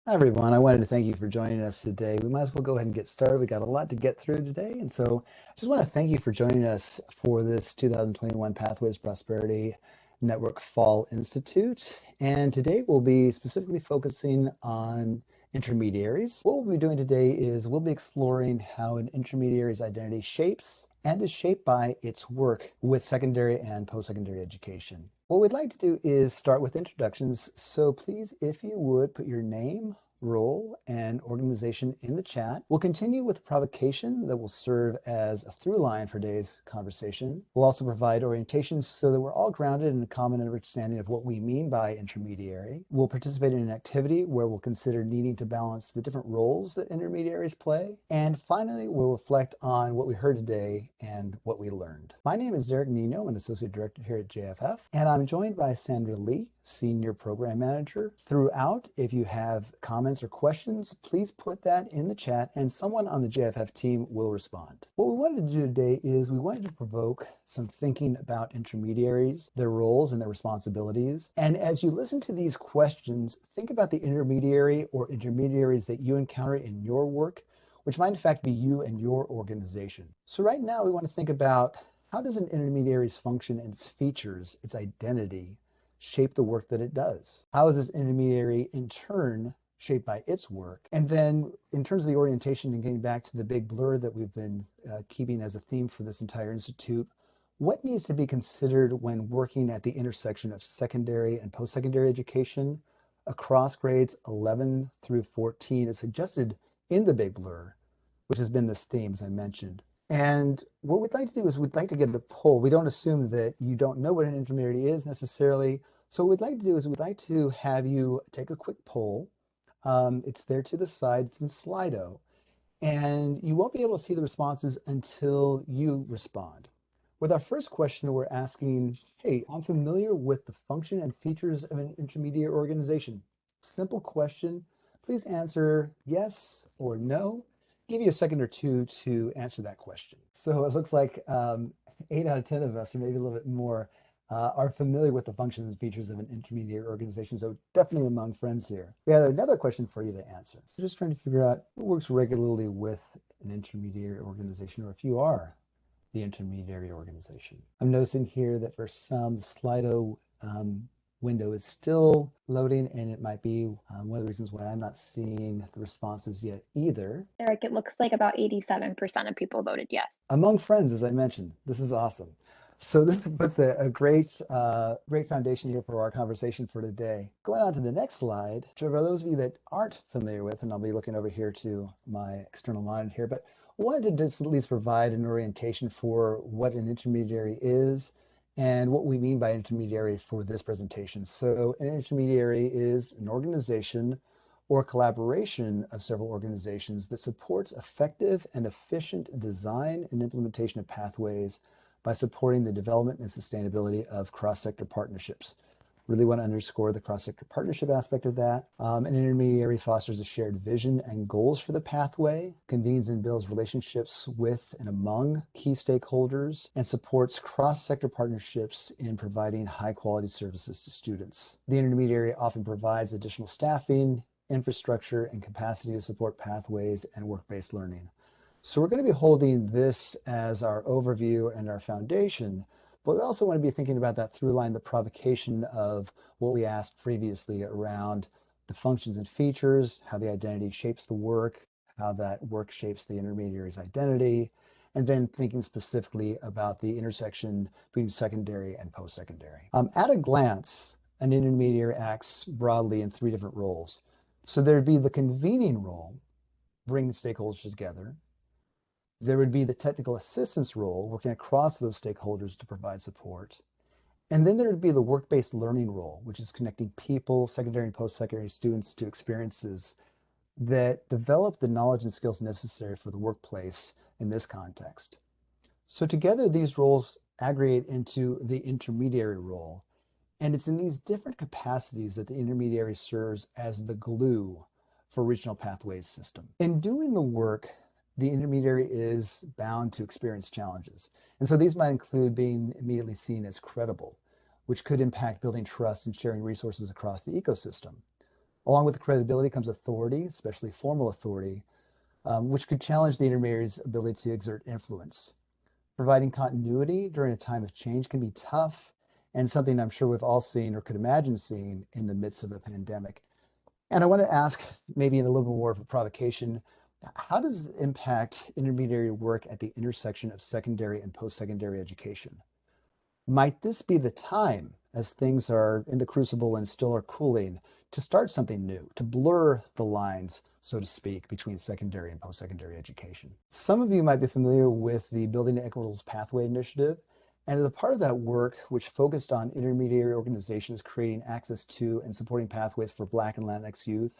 Hi, everyone. I wanted to thank you for joining us today. We might as well go ahead and get started. We got a lot to get through today. And so I just want to thank you for joining us for this 2021 Pathways Prosperity Network Fall Institute. And today we'll be specifically focusing on intermediaries. What we'll be doing today is we'll be exploring how an intermediary's identity shapes and is shaped by its work with secondary and post-secondary education. What we'd like to do is start with introductions. So please, if you would, put your name, role, and organization in the chat. We'll continue with a provocation that will serve as a through line for today's conversation. We'll also provide orientations so that we're all grounded in a common understanding of what we mean by intermediary. We'll participate in an activity where we'll consider needing to balance the different roles that intermediaries play. And finally, we'll reflect on what we heard today and what we learned. My name is Derek Nino. I'm an Associate Director here at JFF, and I'm joined by Sandra Lee, Senior Program Manager. Throughout, if you have comments or questions, please put that in the chat and someone on the JFF team will respond. What we wanted to do today is we wanted to provoke some thinking about intermediaries, their roles and their responsibilities. And as you listen to these questions, think about the intermediary or intermediaries that you encounter in your work, which might in fact be you and your organization. So right now we want to think about, how does an intermediary's function and its features, its identity, shape the work that it does? How is this intermediary in turn shaped by its work? And then in terms of the orientation and getting back to the big blur that we've been keeping as a theme for this entire institute, what needs to be considered when working at the intersection of secondary and post-secondary education across grades 11 through 14 is suggested in the big blur, which has been this theme, as I mentioned. And what we'd like to do is we'd like to get a poll. We don't assume that you don't know what an intermediary is necessarily. So what we'd like to do is we'd like to have you take a quick poll. It's there to the side. It's in Slido. And you won't be able to see the responses until you respond. With our first question, we're asking, hey, I'm familiar with the function and features of an intermediate organization. Simple question. Please answer yes or no. Give you a second or two to answer that question. So it looks like 8 out of 10 of us, or maybe a little bit more, are familiar with the functions and features of an intermediate organization. So definitely among friends here. We have another question for you to answer. So just trying to figure out who works regularly with an intermediary organization, or if you are the intermediary organization. I'm noticing here that for some, the Slido window is still loading, and it might be one of the reasons why I'm not seeing the responses yet either. Eric, it looks like about 87% of people voted yes. Among friends, as I mentioned. This is awesome. So this puts a great foundation here for our conversation for today. Going on to the next slide, for those of you that aren't familiar with, and I'll be looking over here to my external monitor here, but wanted to just at least provide an orientation for what an intermediary is and what we mean by intermediary for this presentation. So an intermediary is an organization or collaboration of several organizations that supports effective and efficient design and implementation of pathways by supporting the development and sustainability of cross-sector partnerships. Really want to underscore the cross-sector partnership aspect of that. An intermediary fosters a shared vision and goals for the pathway, convenes and builds relationships with and among key stakeholders, and supports cross-sector partnerships in providing high-quality services to students. The intermediary often provides additional staffing, infrastructure, and capacity to support pathways and work-based learning. So we're going to be holding this as our overview and our foundation, but we also want to be thinking about that through line, the provocation of what we asked previously around the functions and features, how the identity shapes the work, how that work shapes the intermediary's identity, and then thinking specifically about the intersection between secondary and post-secondary. At a glance, an intermediary acts broadly in 3 different roles. So there'd be the convening role, bringing stakeholders together. There would be the technical assistance role, working across those stakeholders to provide support. And then there would be the work-based learning role, which is connecting people, secondary and post-secondary students, to experiences that develop the knowledge and skills necessary for the workplace in this context. So together, these roles aggregate into the intermediary role. And it's in these different capacities that the intermediary serves as the glue for regional pathways system. In doing the work, the intermediary is bound to experience challenges. And so these might include being immediately seen as credible, which could impact building trust and sharing resources across the ecosystem. Along with the credibility comes authority, especially formal authority, which could challenge the intermediary's ability to exert influence. Providing continuity during a time of change can be tough and something I'm sure we've all seen or could imagine seeing in the midst of a pandemic. And I want to ask, maybe in a little bit more of a provocation, how does it impact intermediary work at the intersection of secondary and post-secondary education? Might this be the time, as things are in the crucible and still are cooling, to start something new, to blur the lines, so to speak, between secondary and post-secondary education? Some of you might be familiar with the Building Equitable Pathway Initiative, and as a part of that work, which focused on intermediary organizations creating access to and supporting pathways for Black and Latinx youth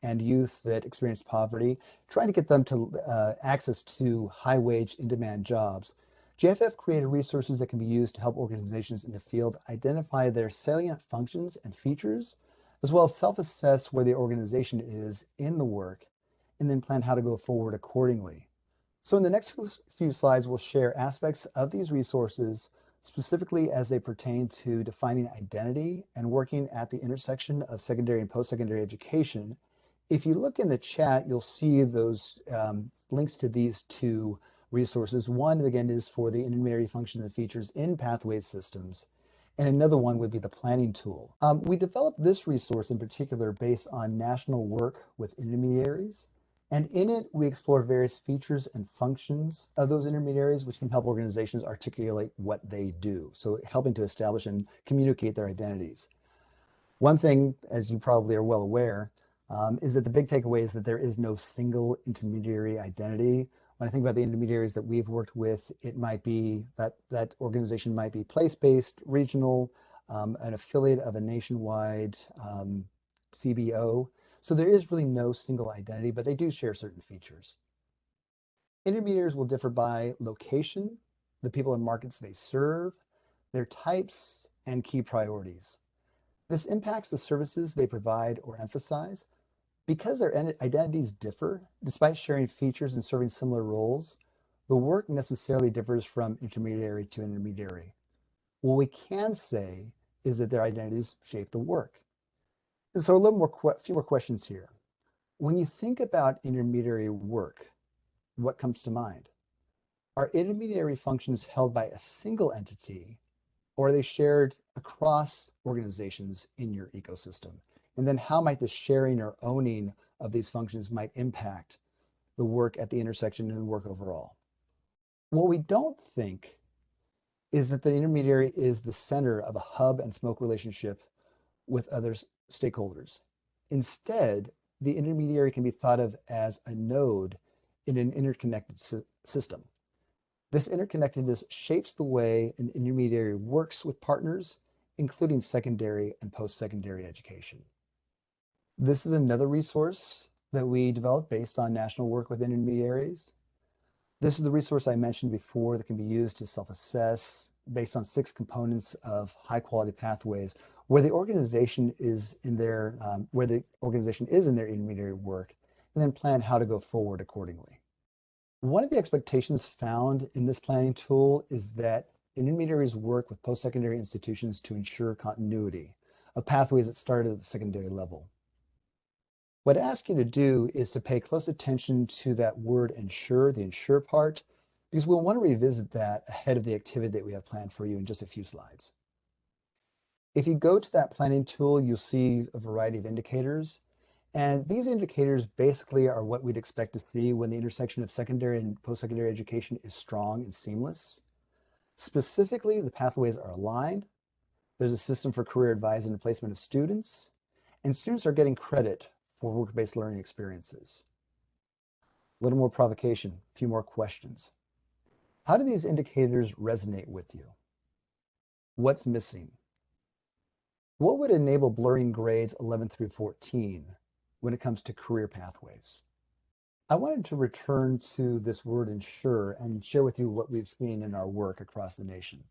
and youth that experience poverty, trying to get them to access to high-wage, in-demand jobs. JFF created resources that can be used to help organizations in the field identify their salient functions and features, as well as self-assess where the organization is in the work, and then plan how to go forward accordingly. So in the next few slides, we'll share aspects of these resources, specifically as they pertain to defining identity and working at the intersection of secondary and post-secondary education. If you look in the chat, you'll see those links to these two resources. One, again, is for the intermediary functions and features in Pathways systems, and another one would be the planning tool. We developed this resource in particular based on national work with intermediaries, and in it, we explore various features and functions of those intermediaries, which can help organizations articulate what they do, so helping to establish and communicate their identities. One thing, as you probably are well aware, is that the big takeaway is that there is no single intermediary identity. When I think about the intermediaries that we've worked with, it might be that organization might be place-based, regional, an affiliate of a nationwide CBO. So there is really no single identity, but they do share certain features. Intermediaries will differ by location, the people and markets they serve, their types, and key priorities. This impacts the services they provide or emphasize. Because their identities differ, despite sharing features and serving similar roles, the work necessarily differs from intermediary to intermediary. What we can say is that their identities shape the work. And so a few more questions here. When you think about intermediary work, what comes to mind? Are intermediary functions held by a single entity, or are they shared across organizations in your ecosystem? And then how might the sharing or owning of these functions might impact the work at the intersection and the work overall? What we don't think is that the intermediary is the center of a hub and spoke relationship with other stakeholders. Instead, the intermediary can be thought of as a node in an interconnected system. This interconnectedness shapes the way an intermediary works with partners, including secondary and post-secondary education. This is another resource that we developed based on national work with intermediaries. This is the resource I mentioned before that can be used to self-assess based on 6 components of high-quality pathways where the organization is in their intermediary work, and then plan how to go forward accordingly. One of the expectations found in this planning tool is that intermediaries work with post-secondary institutions to ensure continuity of pathways that started at the secondary level. What I ask you to do is to pay close attention to that word ensure, the ensure part, because we'll want to revisit that ahead of the activity that we have planned for you in just a few slides. If you go to that planning tool, you'll see a variety of indicators. And these indicators basically are what we'd expect to see when the intersection of secondary and post-secondary education is strong and seamless. Specifically, the pathways are aligned. There's a system for career advising and placement of students, and students are getting credit for work-based learning experiences. A little more provocation, a few more questions. How do these indicators resonate with you? What's missing? What would enable blurring grades 11 through 14 when it comes to career pathways? I wanted to return to this word ensure and share with you what we've seen in our work across the nation.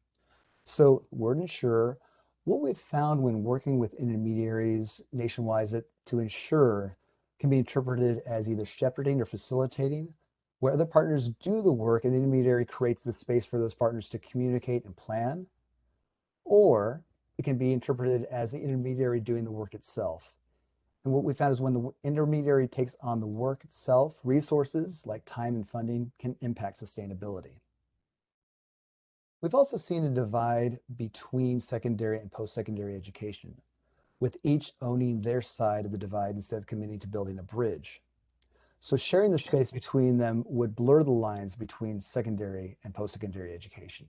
So word ensure, what we've found when working with intermediaries nationwide is that to ensure can be interpreted as either shepherding or facilitating, where other partners do the work and the intermediary creates the space for those partners to communicate and plan, or it can be interpreted as the intermediary doing the work itself. And what we found is when the intermediary takes on the work itself, resources like time and funding can impact sustainability. We've also seen a divide between secondary and post-secondary education, with each owning their side of the divide instead of committing to building a bridge. So sharing the space between them would blur the lines between secondary and post-secondary education.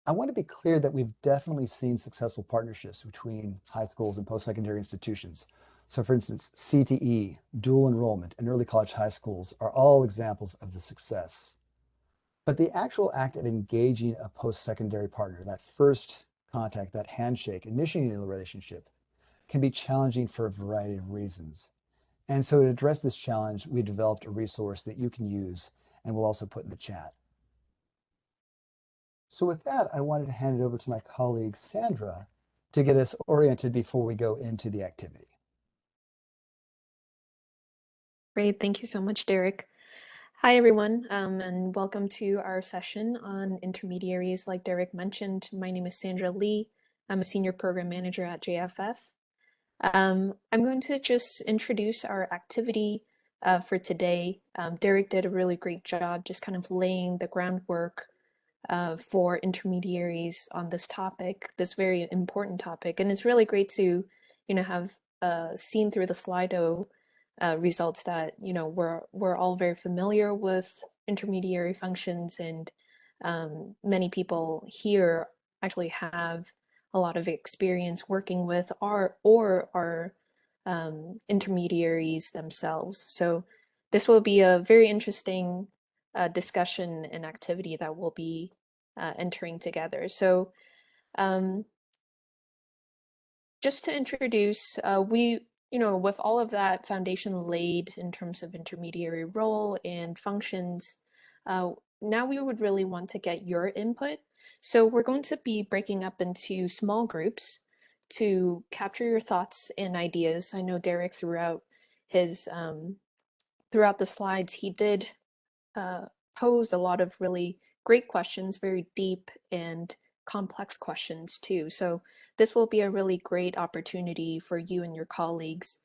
I want to be clear that we've definitely seen successful partnerships between high schools and post-secondary institutions. So for instance, CTE, dual enrollment, and early college high schools are all examples of the success. But the actual act of engaging a post-secondary partner, that first contact, that handshake, initiating the relationship, can be challenging for a variety of reasons. And so to address this challenge, we developed a resource that you can use and we'll also put in the chat. So with that, I wanted to hand it over to my colleague, Sandra, to get us oriented before we go into the activity. Great. Thank you so much, Derek. Hi, everyone, and welcome to our session on intermediaries. Like Derek mentioned, my name is Sandra Lee. I'm a senior program manager at JFF. I'm going to just introduce our activity for today. Derek did a really great job just kind of laying the groundwork for intermediaries on this topic, this very important topic. And it's really great to, have seen through the Slido results that, we're all very familiar with intermediary functions, and many people here actually have a lot of experience working with our intermediaries themselves. So this will be a very interesting discussion and activity that we'll be entering together. So just to introduce, with all of that foundation laid in terms of intermediary role and functions, now we would really want to get your input. So we're going to be breaking up into small groups to capture your thoughts and ideas. I know Derek throughout the slides, he did uh, pose a lot of really great questions, very deep and complex questions too. So this will be a really great opportunity for you and your colleagues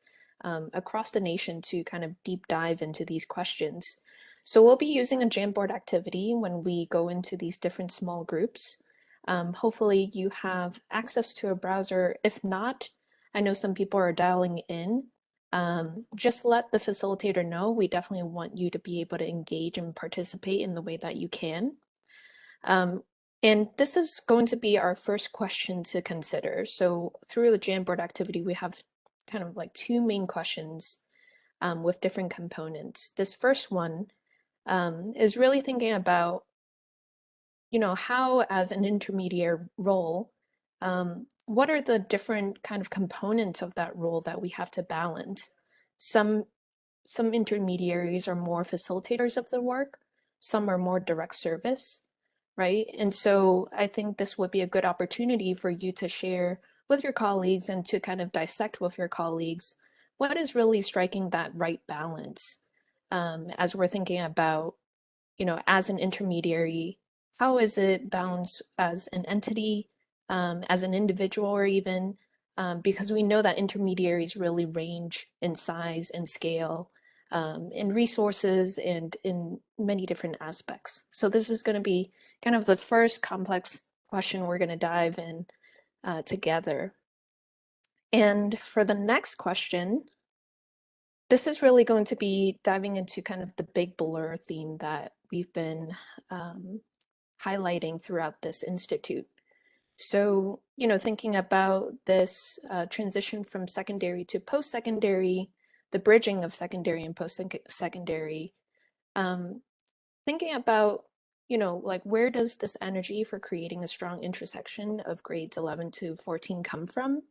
across the nation to kind of deep dive into these questions. So we'll be using a Jamboard activity when we go into these different small groups. Hopefully you have access to a browser. If not, I know some people are dialing in. Just let the facilitator know. We definitely want you to be able to engage and participate in the way that you can. And this is going to be our first question to consider. So through the Jamboard activity, we have kind of like two main questions with different components. This first one is really thinking about, how as an intermediate role, what are the different kind of components of that role that we have to balance? Some intermediaries are more facilitators of the work, some are more direct service, right? And so I think this would be a good opportunity for you to share with your colleagues and to kind of dissect with your colleagues what is really striking that right balance as we're thinking about, as an intermediary, how is it balanced as an entity, as an individual, or even because we know that intermediaries really range in size and scale, in resources, and in many different aspects. So this is going to be kind of the first complex question we're going to dive in together. And for the next question, this is really going to be diving into kind of the big blur theme that we've been highlighting throughout this institute. So, thinking about this transition from secondary to post-secondary, the bridging of secondary and post-secondary, thinking about, like where does this energy for creating a strong intersection of grades 11 to 14 come from?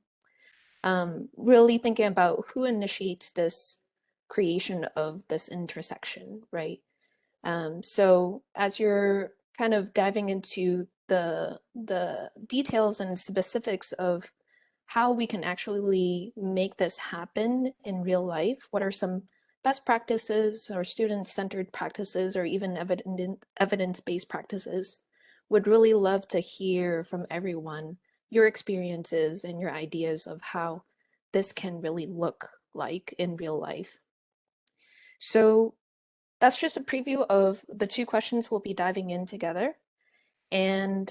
Really thinking about who initiates this creation of this intersection, right? So as you're kind of diving into the details and specifics of how we can actually make this happen in real life, what are some best practices or student-centered practices or even evidence-based practices, would really love to hear from everyone your experiences and your ideas of how this can really look like in real life. So that's just a preview of the two questions we'll be diving in together. And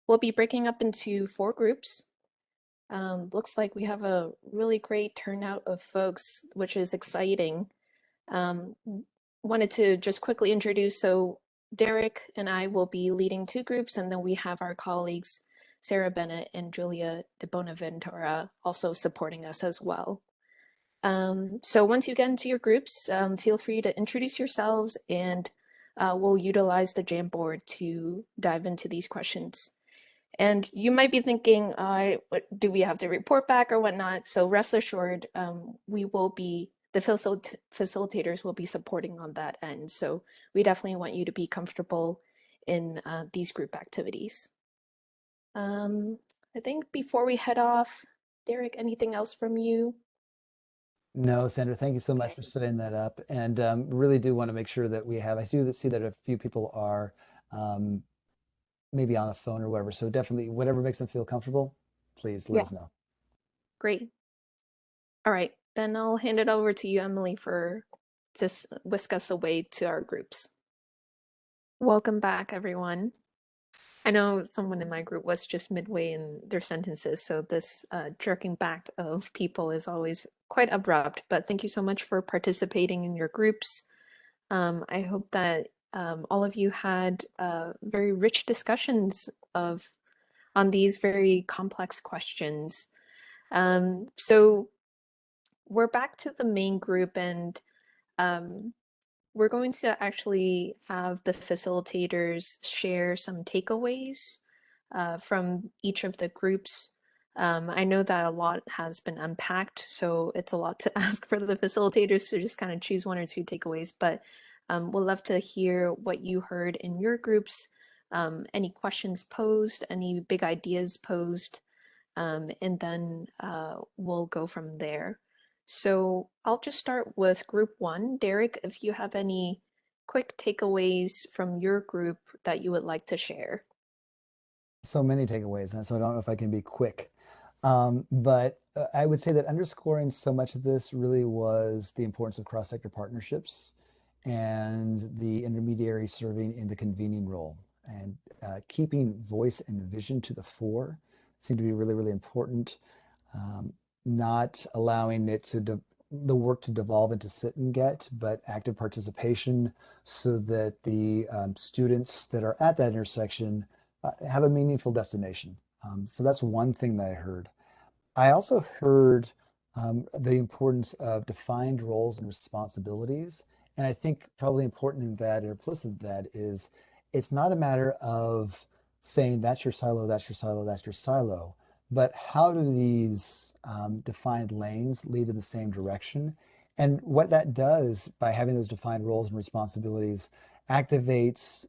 we'll be breaking up into 4 groups. Looks like we have a really great turnout of folks, which is exciting. Um, Wanted to just quickly introduce, so Derek and I will be leading 2 groups, and then we have our colleagues Sarah Bennett and Julia de Bonaventura also supporting us as well. So once you get into your groups, feel free to introduce yourselves, and we'll utilize the Jamboard to dive into these questions. And you might be thinking, do we have to report back or whatnot? So rest assured, we will be, the facilitators will be supporting on that end. So we definitely want you to be comfortable in these group activities. I think before we head off, Derek, anything else from you? No, Sandra, thank you so much for setting that up. And really do want to make sure that we have, I do see that a few people are um, maybe on the phone or whatever. So definitely, whatever makes them feel comfortable, please let Yeah, us know. great. All right, then I'll hand it over to you, Emily, for to whisk us away to our groups. Welcome back, everyone. I know someone in my group was just midway in their sentences, so this jerking back of people is always quite abrupt, but thank you so much for participating in your groups. I hope that all of you had very rich discussions of on these very complex questions. So we're back to the main group, and um, we're going to actually have the facilitators share some takeaways from each of the groups. I know that a lot has been unpacked, so it's a lot to ask for the facilitators to just kind of choose 1 or 2 takeaways, but we'll love to hear what you heard in your groups, any questions posed, any big ideas posed, and then we'll go from there. So I'll just start with group 1. Derek, if you have any quick takeaways from your group that you would like to share. So many takeaways, and so I don't know if I can be quick. But I would say that underscoring so much of this really was the importance of cross-sector partnerships and the intermediary serving in the convening role and keeping voice and vision to the fore seemed to be really, really important. Um, Not allowing it to the work to devolve into sit and get, but active participation so that the students that are at that intersection have a meaningful destination. So that's one thing that I heard. I also heard the importance of defined roles and responsibilities. And I think probably important in that or implicit in that is it's not a matter of saying that's your silo, that's your silo, that's your silo, but how do these defined lanes lead in the same direction? And what that does by having those defined roles and responsibilities activates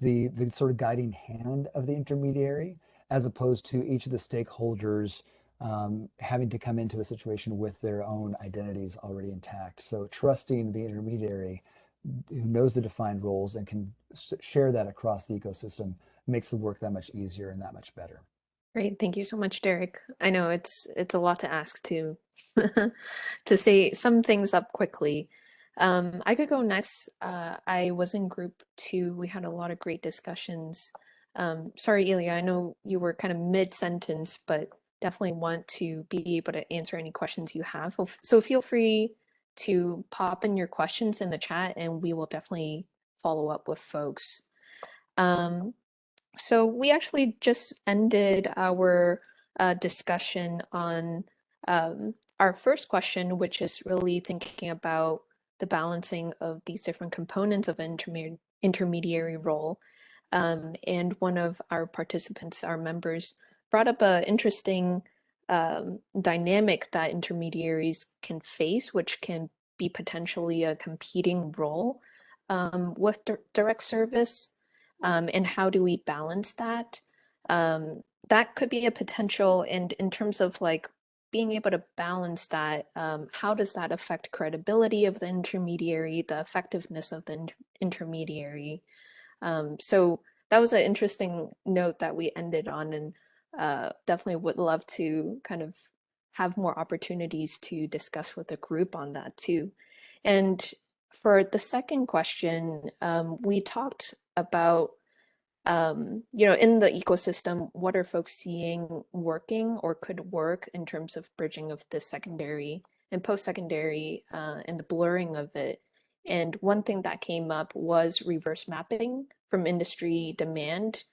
the sort of guiding hand of the intermediary as opposed to each of the stakeholders having to come into a situation with their own identities already intact. So trusting the intermediary who knows the defined roles and can share that across the ecosystem makes the work that much easier and that much better. Great, thank you so much, Derek. I know it's a lot to ask to to say some things up quickly. I could go next. I was in group 2. We had a lot of great discussions. Sorry, Ilya, I know you were kind of mid-sentence, but definitely want to be able to answer any questions you have. So feel free to pop in your questions in the chat, and we will definitely follow up with folks. So we actually just ended our discussion on our first question, which is really thinking about the balancing of these different components of an intermediary role. And one of our participants, our members, brought up an interesting dynamic that intermediaries can face, which can be potentially a competing role with direct service, and how do we balance that? That could be a potential, and in terms of like being able to balance that, how does that affect credibility of the intermediary, the effectiveness of the intermediary? So that was an interesting note that we ended on, and definitely would love to kind of have more opportunities to discuss with the group on that too. And for the second question, we talked about in the ecosystem, what are folks seeing working or could work in terms of bridging of the secondary and post-secondary and the blurring of it. And one thing that came up was reverse mapping from industry demand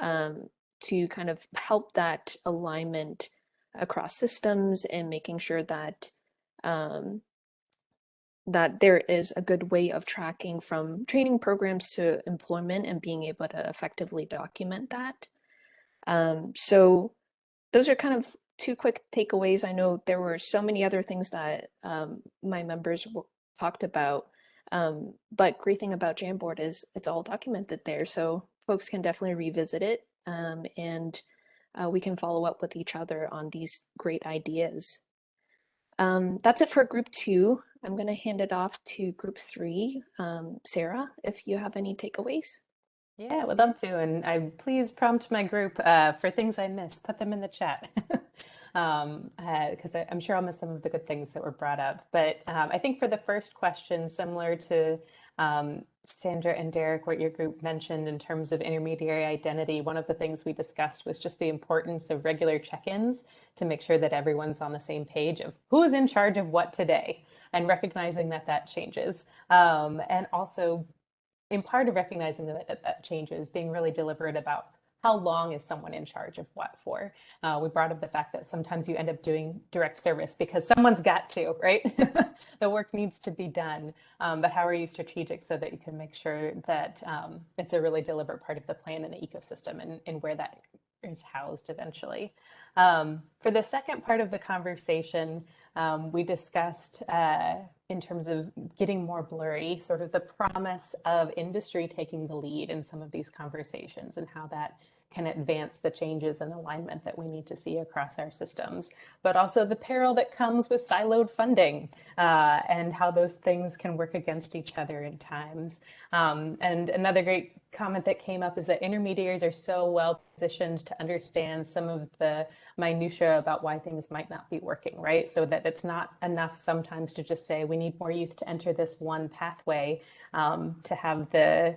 um, to kind of help that alignment across systems and making sure that um, that there is a good way of tracking from training programs to employment and being able to effectively document that. So those are kind of two quick takeaways. I know there were so many other things that my members talked about, but great thing about Jamboard is it's all documented there, so folks can definitely revisit it, and we can follow up with each other on these great ideas. That's it for group 2. I'm going to hand it off to group 3. Sarah, if you have any takeaways. Yeah, I would love to. And please prompt my group for things I missed. Put them in the chat. Because I'm sure I'll miss some of the good things that were brought up. But I think for the first question, similar to Sandra and Derek, what your group mentioned in terms of intermediary identity, one of the things we discussed was just the importance of regular check-ins to make sure that everyone's on the same page of who's in charge of what today, and recognizing that that changes. And also, in part of recognizing that changes, being really deliberate about how long is someone in charge of what for. We brought up the fact that sometimes you end up doing direct service because someone's got to, right? The work needs to be done. But how are you strategic so that you can make sure that it's a really deliberate part of the plan and the ecosystem and where that is housed eventually. For the second part of the conversation, we discussed in terms of getting more blurry, sort of the promise of industry taking the lead in some of these conversations and how that can advance the changes and alignment that we need to see across our systems, but also the peril that comes with siloed funding and how those things can work against each other in times. And another great comment that came up is that intermediaries are so well positioned to understand some of the minutia about why things might not be working, right? So that it's not enough sometimes to just say we need more youth to enter this one pathway to have the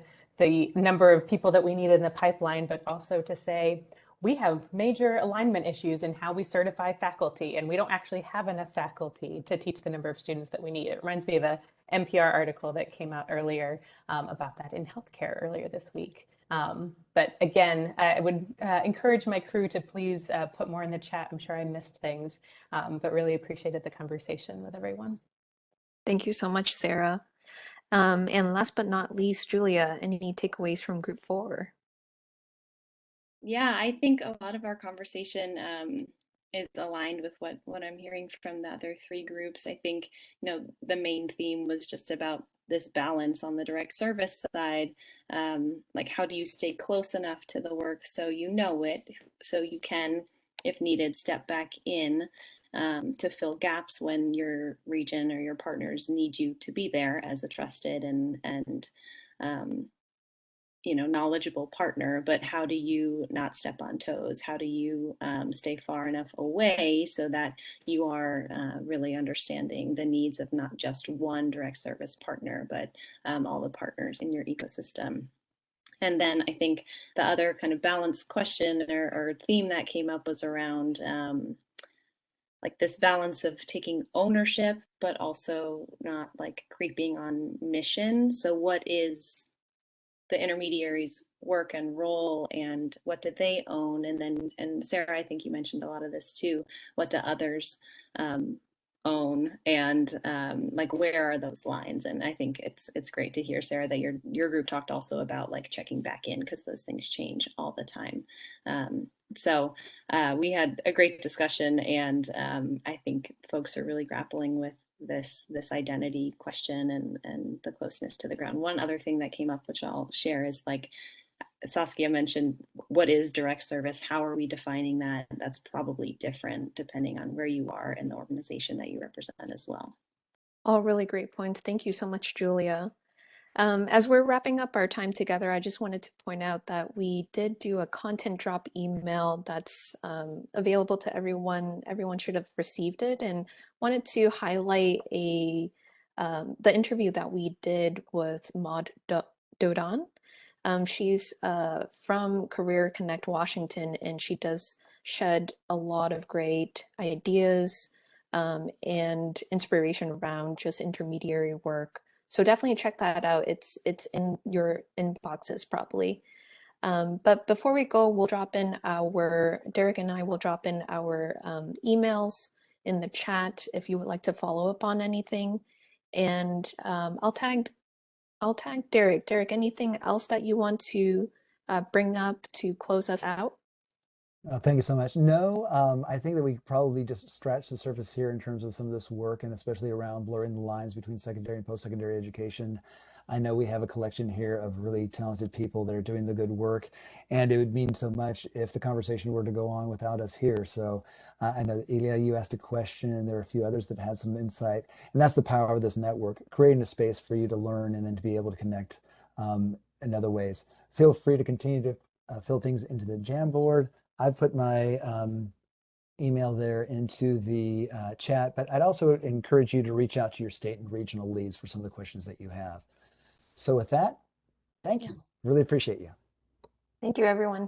number of people that we need in the pipeline, but also to say we have major alignment issues in how we certify faculty, and we don't actually have enough faculty to teach the number of students that we need. It reminds me of a NPR article that came out earlier about that in healthcare earlier this week. But again, I would encourage my crew to please put more in the chat. I'm sure I missed things, but really appreciated the conversation with everyone. Thank you so much, Sarah. And last but not least, Julia, any takeaways from group 4? Yeah, I think a lot of our conversation is aligned with what I'm hearing from the other 3 groups. I think, the main theme was just about this balance on the direct service side. Like, how do you stay close enough to the work so you know it, so you can, if needed, step back in to fill gaps when your region or your partners need you to be there as a trusted and knowledgeable partner, but how do you not step on toes? How do you stay far enough away so that you are really understanding the needs of not just one direct service partner, but all the partners in your ecosystem? And then I think the other kind of balanced question or theme that came up was around like this balance of taking ownership, but also not like creeping on mission. So what is the intermediaries' work and role, and what do they own? And then, and Sarah, I think you mentioned a lot of this too. What do others own, and like where are those lines? And I think it's great to hear, Sarah, that your group talked also about like checking back in, because those things change all the time. So we had a great discussion, and I think folks are really grappling with this identity question and the closeness to the ground. One other thing that came up, which I'll share, is like Saskia mentioned, what is direct service? How are we defining that? That's probably different depending on where you are in the organization that you represent as well. All really great points. Thank you so much, Julia. As we're wrapping up our time together, I just wanted to point out that we did do a content drop email that's available to everyone. Everyone should have received it, and wanted to highlight the interview that we did with Maud Dodon. She's from Career Connect Washington, and she does shed a lot of great ideas and inspiration around just intermediary work. So definitely check that out. It's in your inboxes probably. But before we go, Derek and I will drop in our emails in the chat if you would like to follow up on anything. And I'll tag Derek. Derek, anything else that you want to bring up to close us out? Thank you so much. No, I think that we probably just scratched the surface here in terms of some of this work, and especially around blurring the lines between secondary and post-secondary education. I know we have a collection here of really talented people that are doing the good work, and it would mean so much if the conversation were to go on without us here. So I know that Ilya, you asked a question, and there are a few others that had some insight, and that's the power of this network, creating a space for you to learn and then to be able to connect in other ways. Feel free to continue to fill things into the Jamboard. I've put my email there into the chat, but I'd also encourage you to reach out to your state and regional leads for some of the questions that you have. So with that, thank you. Really appreciate you. Thank you, everyone.